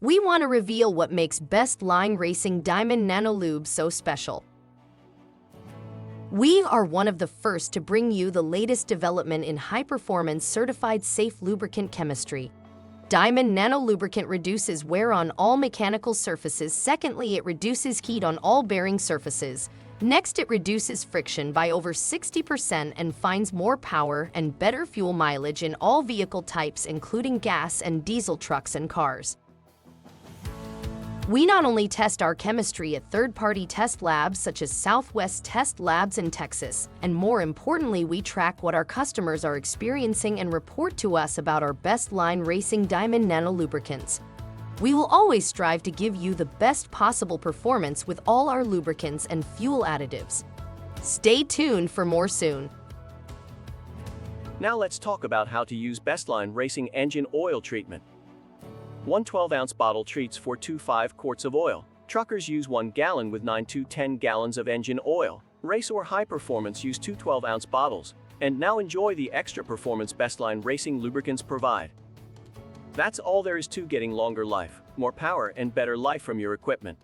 We want to reveal what makes BestLine Racing Diamond Nano Lube so special. We are one of the first to bring you the latest development in high-performance certified safe lubricant chemistry. Diamond Nano Lubricant reduces wear on all mechanical surfaces. Secondly, it reduces heat on all bearing surfaces. Next, it reduces friction by over 60% and finds more power and better fuel mileage in all vehicle types, including gas and diesel trucks and cars. We not only test our chemistry at third-party test labs such as Southwest Test Labs in Texas, and more importantly, we track what our customers are experiencing and report to us about our BestLine Racing Diamond Nano Lubricants. We will always strive to give you the best possible performance with all our lubricants and fuel additives. Stay tuned for more soon. Now let's talk about how to use BestLine Racing Engine Oil Treatment. One 12-ounce bottle treats 4 to 5 quarts of oil. Truckers use 1 gallon with 9 to 10 gallons of engine oil. Race or high performance use 2 12-ounce bottles. And now enjoy the extra performance BestLine Racing lubricants provide. That's all there is to getting longer life, more power, and better life from your equipment.